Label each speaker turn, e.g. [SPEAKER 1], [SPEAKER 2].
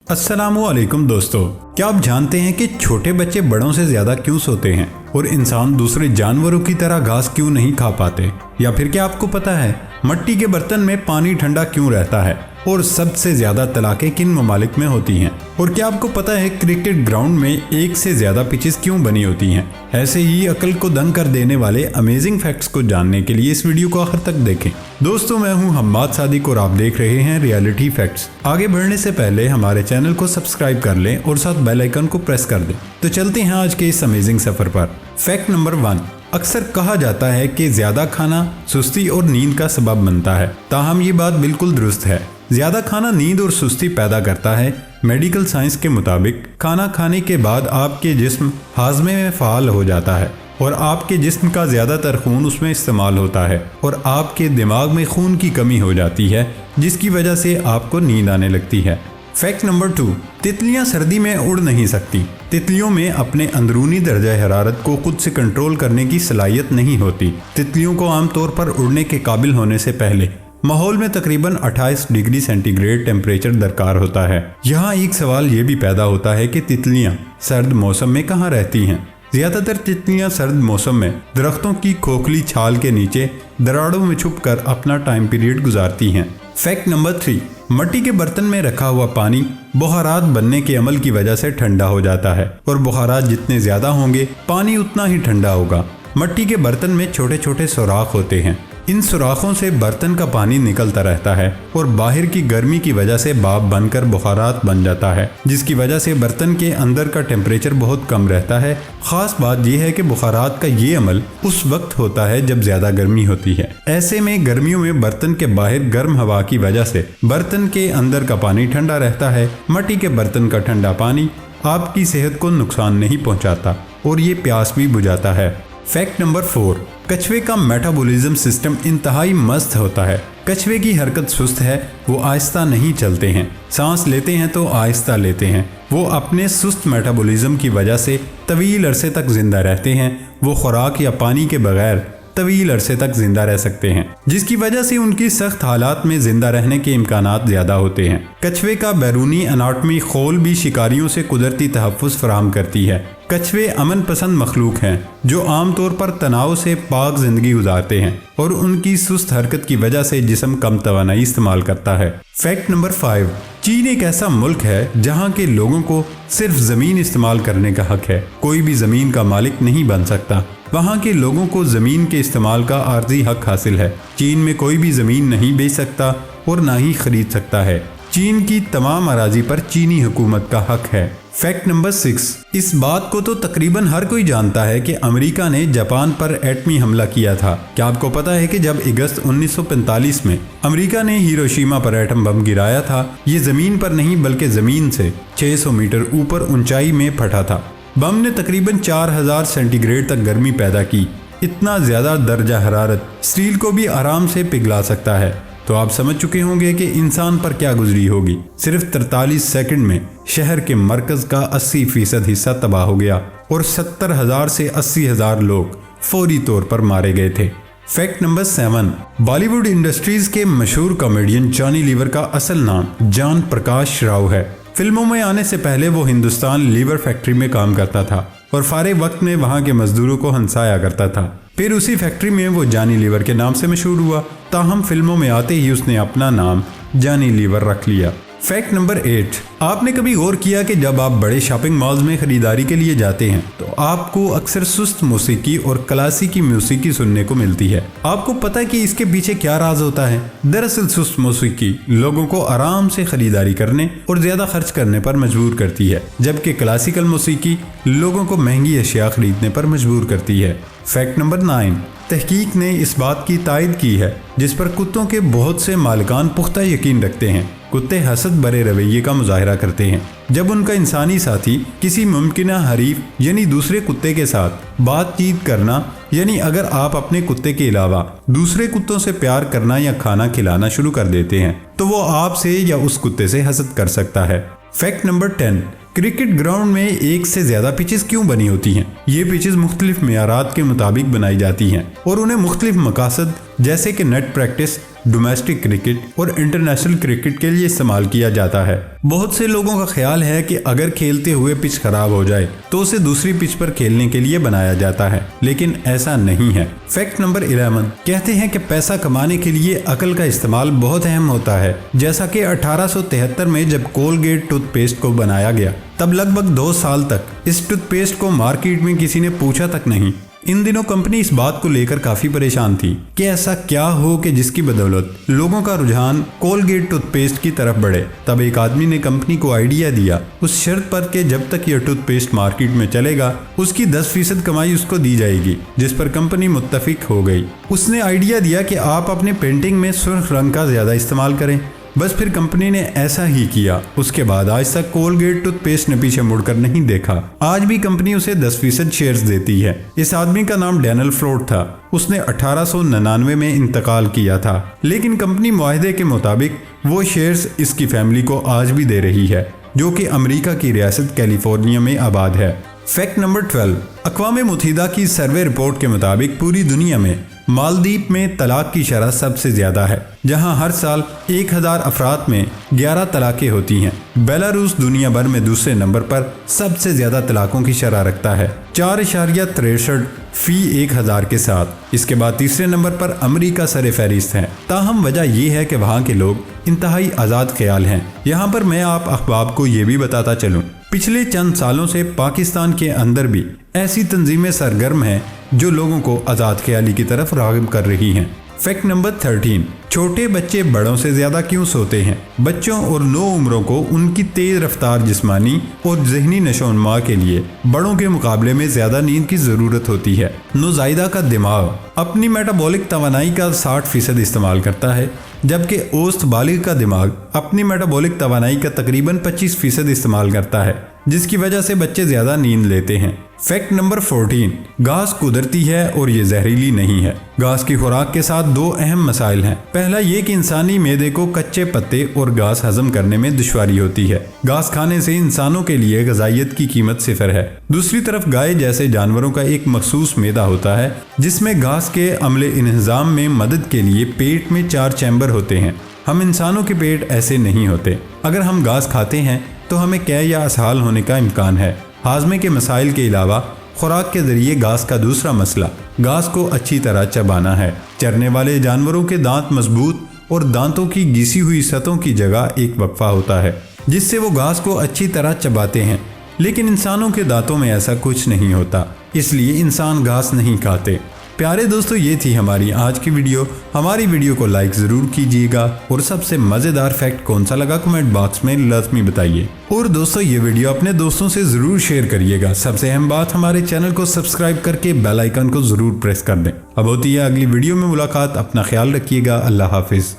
[SPEAKER 1] अस्सलामु अलैकुम दोस्तों, क्या आप जानते हैं कि छोटे बच्चे बड़ों से ज्यादा क्यों सोते हैं और इंसान दूसरे जानवरों की तरह घास क्यों नहीं खा पाते? या फिर क्या आपको पता है मिट्टी के बर्तन में पानी ठंडा क्यों रहता है और सबसे ज्यादा तलाकें किन ममालिक में होती हैं? और क्या आपको पता है क्रिकेट ग्राउंड में एक से ज्यादा पिचेस क्यों बनी होती हैं? ऐसे ही अकल को दंग कर देने वाले अमेजिंग फैक्ट्स को जानने के लिए इस वीडियो को आखिर तक देखें। दोस्तों, मैं हूं हम्माद सादिक और आप देख रहे हैं रियलिटी फैक्ट्स। आगे बढ़ने से पहले हमारे चैनल को सब्सक्राइब कर लें और साथ बेल आइकन को प्रेस कर दें। तो चलते हैं आज के इस अमेजिंग सफर पर। फैक्ट नंबर 1, अक्सर कहा जाता है कि ज्यादा खाना सुस्ती और नींद का सबब बनता है। ताहम ये बात बिल्कुल दुरुस्त है। ज्यादा खाना नींद और सुस्ती पैदा करता है। मेडिकल साइंस के मुताबिक खाना खाने के बाद आपके जिस्म हाजमे में फ़ाल हो जाता है और आपके जिस्म का ज़्यादातर खून उसमें इस्तेमाल होता है और आपके दिमाग में खून की कमी हो जाती है, जिसकी वजह से आपको नींद आने लगती है। फैक्ट नंबर 2, तितलियां सर्दी में उड़ नहीं सकती। तितलियों में अपने अंदरूनी दर्जा हरारत को खुद से कंट्रोल करने की सलाहियत नहीं होती। तितलियों को आमतौर पर उड़ने के काबिल होने से पहले माहौल में तकरीबन 28 डिग्री सेंटीग्रेड टेम्परेचर दरकार होता है। यहाँ एक सवाल ये भी पैदा होता है कि तितलियां सर्द मौसम में कहाँ रहती हैं? ज्यादातर तितलियां सर्द मौसम में दरख्तों की खोखली छाल के नीचे दराड़ों में छुपकर अपना टाइम पीरियड गुजारती हैं। फैक्ट नंबर 3, मिट्टी के बर्तन में रखा हुआ पानी बुखारात बनने के अमल की वजह से ठंडा हो जाता है और बुखारात जितने ज्यादा होंगे पानी उतना ही ठंडा होगा। मिट्टी के बर्तन में छोटे छोटे सुराख होते हैं। इन सुराखों से बर्तन का पानी निकलता रहता है और बाहर की गर्मी की वजह से भाप बनकर बुखारात बन जाता है, जिसकी वजह से बर्तन के अंदर का टेम्परेचर बहुत कम रहता है। खास बात यह है कि बुखारात का ये अमल उस वक्त होता है जब ज्यादा गर्मी होती है। ऐसे में गर्मियों में बर्तन के बाहर गर्म हवा की वजह से बर्तन के अंदर का पानी ठंडा रहता है। मिट्टी के बर्तन का ठंडा पानी आपकी सेहत को नुकसान नहीं पहुँचाता और ये प्यास भी बुझाता है। फैक्ट नंबर 4, कछुए का मेटाबॉलिज्म सिस्टम इंतहाई मस्त होता है। कछुए की हरकत सुस्त है, वो आहिस्ता नहीं चलते हैं। सांस लेते हैं तो आहिस्ता लेते हैं। वो अपने सुस्त मेटाबॉलिज्म की वजह से तवील अरसे तक जिंदा रहते हैं। वो खुराक या पानी के बगैर तवील अरसे तक जिंदा रह सकते हैं, जिसकी वजह से उनकी सख्त हालात में जिंदा रहने के इम्कानात ज्यादा होते हैं। कछुए का बैरूनी अनाटमी खोल भी शिकारियों से कुदरती तहफ़्फ़ुज़ फराहम करती है। कछुए अमन पसंद मखलूक हैं जो आमतौर पर तनाव से पाक जिंदगी गुजारते हैं और उनकी सुस्त हरकत की वजह से जिस्म कम तवानाई इस्तेमाल करता है। फैक्ट नंबर 5, चीन एक ऐसा मुल्क है जहाँ के लोगों को सिर्फ ज़मीन इस्तेमाल करने का हक है। कोई भी ज़मीन का मालिक नहीं बन सकता। वहाँ के लोगों को ज़मीन के इस्तेमाल का आर्जी हक हासिल है। चीन में कोई भी ज़मीन नहीं बेच सकता और ना ही खरीद सकता है। चीन की तमाम अराजी पर चीनी हुकूमत का हक है। फैक्ट नंबर 6, इस बात को तो तकरीबन हर कोई जानता है कि अमेरिका ने जापान पर एटमी हमला किया था। क्या आपको पता है कि जब अगस्त 1945 में अमेरिका ने हिरोशिमा पर एटम बम गिराया था, ये जमीन पर नहीं बल्कि जमीन से 600 मीटर ऊपर ऊंचाई में फटा था। बम ने तकरीबन 4000 सेंटीग्रेड तक गर्मी पैदा की। इतना ज्यादा दर्जा हरारत स्टील को भी आराम से पिघला सकता है। तो आप समझ चुके होंगे कि इंसान पर क्या गुजरी होगी। सिर्फ 43 सेकंड में शहर के मरकज का 80% हिस्सा तबाह हो गया और 70,000 से 80,000 लोग फौरी तौर पर मारे गए थे। फैक्ट नंबर 7, बॉलीवुड इंडस्ट्रीज के मशहूर कॉमेडियन जॉनी लीवर का असल नाम जान प्रकाश राव है। फिल्मों में आने से पहले वो हिंदुस्तान लीवर फैक्ट्री में काम करता था और फारिग वक्त में वहाँ के मजदूरों को हंसाया करता था। फिर उसी फैक्ट्री में वो जॉनी लीवर के नाम से मशहूर हुआ। ताहम फिल्मों में आते ही उसने अपना नाम जॉनी लीवर रख लिया। फैक्ट नंबर 8, आपने कभी गौर किया कि जब आप बड़े शॉपिंग मॉल्स में खरीदारी के लिए जाते हैं तो आपको अक्सर सुस्त मौसीकी और क्लासिकी मौसीकी सुनने को मिलती है। आपको पता है कि इसके पीछे क्या राज होता है? दरअसल सुस्त मौसीकी लोगों को आराम से खरीदारी करने और ज्यादा खर्च करने पर मजबूर करती है, जबकि क्लासिकल मौसीकी लोगों को महंगी अशिया खरीदने पर मजबूर करती है। फैक्ट नंबर 9, तहकीक ने इस बात की तायद की है जिस पर कुत्तों के बहुत से मालिकान पुख्ता यकीन रखते हैं। कुत्ते हसद भरे रवैये का मुजाहरा करते हैं जब उनका इंसानी साथी किसी मुमकिना हरीफ यानी दूसरे कुत्ते के साथ बातचीत करना, यानी अगर आप अपने कुत्ते के अलावा दूसरे कुत्तों से प्यार करना या खाना खिलाना शुरू कर देते हैं तो वो आपसे या उस कुत्ते से हसद कर सकता है। फैक्ट नंबर 10, क्रिकेट ग्राउंड में एक से ज्यादा पिचेस क्यों बनी होती हैं? ये पिचेस मुख्तलिफ मेयारात के मुताबिक बनाई जाती हैं और उन्हें मुख्तलिफ मकासद जैसे कि नेट प्रैक्टिस, डोमेस्टिक क्रिकेट और इंटरनेशनल क्रिकेट के लिए इस्तेमाल किया जाता है। बहुत से लोगों का ख्याल है कि अगर खेलते हुए पिच खराब हो जाए तो उसे दूसरी पिच पर खेलने के लिए बनाया जाता है, लेकिन ऐसा नहीं है। फैक्ट नंबर 11 कहते हैं कि पैसा कमाने के लिए अकल का इस्तेमाल बहुत अहम होता है। जैसा कि 1873 में जब कोलगेट टूथपेस्ट को बनाया गया, तब लगभग 2 साल तक इस टूथपेस्ट को मार्केट में किसी ने पूछा तक नहीं। इन दिनों कंपनी इस बात को लेकर काफी परेशान थी कि ऐसा क्या हो कि जिसकी बदौलत लोगों का रुझान कोलगेट टूथपेस्ट की तरफ बढ़े। तब एक आदमी ने कंपनी को आइडिया दिया, उस शर्त पर कि जब तक यह टूथपेस्ट मार्केट में चलेगा उसकी 10% कमाई उसको दी जाएगी, जिस पर कंपनी मुत्तफिक हो गई। उसने आइडिया दिया कि आप अपने पेंटिंग में सुर्ख रंग का ज्यादा इस्तेमाल करें। बस फिर कंपनी ने ऐसा ही किया। उसके बाद आज तक कोलगेट टूथपेस्ट ने पीछे मुड़कर नहीं देखा। आज भी कंपनी उसे 10% शेयर्स देती है। इस आदमी का नाम डैनियल फ्लोड था। उसने 1899 में इंतकाल किया था, लेकिन कंपनी मुआहदे के मुताबिक वो शेयर्स इसकी फैमिली को आज भी दे रही है, जो कि अमेरिका की रियासत कैलिफोर्निया में आबाद है। फैक्ट नंबर 12 अक़वाम मुत्तहिदा की सर्वे रिपोर्ट के मुताबिक पूरी दुनिया में मालदीव में तलाक की शरह सबसे ज्यादा है, जहां हर साल 1000 अफराद में 11 तलाक़ें होती हैं। बेलारूस दुनिया भर में दूसरे नंबर पर सबसे ज्यादा तलाकों की शरह रखता है, 4.63 फी 1000 के साथ। इसके बाद तीसरे नंबर पर अमेरिका सर फहरिस्त है। ताहम वजह यह है कि वहाँ के लोग इंतहाई आज़ाद ख्याल हैं। यहाँ पर मैं आप अहबाब को ये भी बताता चलूँ, पिछले चंद सालों से पाकिस्तान के अंदर भी ऐसी तंजीमें सरगर्म हैं जो लोगों को आज़ाद ख्याली की तरफ राग़िब कर रही हैं। फैक्ट नंबर 13 छोटे बच्चे बड़ों से ज्यादा क्यों सोते हैं? बच्चों और नो उम्रों को उनकी तेज रफ्तार जिस्मानी और जहनी नशोन्मा के लिए बड़ों के मुकाबले में ज्यादा नींद की जरूरत होती है। नौज़ायदा का दिमाग अपनी मेटाबॉलिक तवानाई का 60% इस्तेमाल करता है, जबकि औसत बालिग का दिमाग अपनी मेटाबॉलिक तवानाई का तकरीबन 25% इस्तेमाल करता है, जिसकी वजह से बच्चे ज्यादा नींद लेते हैं। फैक्ट नंबर 14 घास कुदरती है और ये जहरीली नहीं है। घास की खुराक के साथ 2 अहम मसाइल हैं। पहला ये कि इंसानी मैदे को कच्चे पत्ते और घास हजम करने में दुश्वारी होती है। घास खाने से इंसानों के लिए ग़िज़ाइयत की कीमत 0 है। दूसरी तरफ गाय जैसे जानवरों का एक मखसूस मैदा होता है, जिसमें घास के अमले इंतजाम में मदद के लिए पेट में 4 चैम्बर होते हैं। हम इंसानों के पेट ऐसे नहीं होते। अगर हम घास खाते हैं तो हमें कै या असहाल होने का इम्कान है। हाजमे के मसाइल के अलावा खुराक के जरिए घास का दूसरा मसला घास को अच्छी तरह चबाना है। चरने वाले जानवरों के दांत मजबूत और दांतों की घिसी हुई सतहों की जगह एक वक्फा होता है, जिससे वो घास को अच्छी तरह चबाते हैं, लेकिन इंसानों के दांतों में ऐसा कुछ नहीं होता, इसलिए इंसान घास नहीं खाते। प्यारे दोस्तों, ये थी हमारी आज की वीडियो। हमारी वीडियो को लाइक ज़रूर कीजिएगा और सबसे मज़ेदार फैक्ट कौन सा लगा कमेंट बॉक्स में लाज़मी बताइए। और दोस्तों, ये वीडियो अपने दोस्तों से ज़रूर शेयर करिएगा। सबसे अहम बात, हमारे चैनल को सब्सक्राइब करके बेल आइकन को ज़रूर प्रेस कर दें। अब होती है अगली वीडियो में मुलाकात। अपना ख्याल रखिएगा। अल्लाह हाफिज़।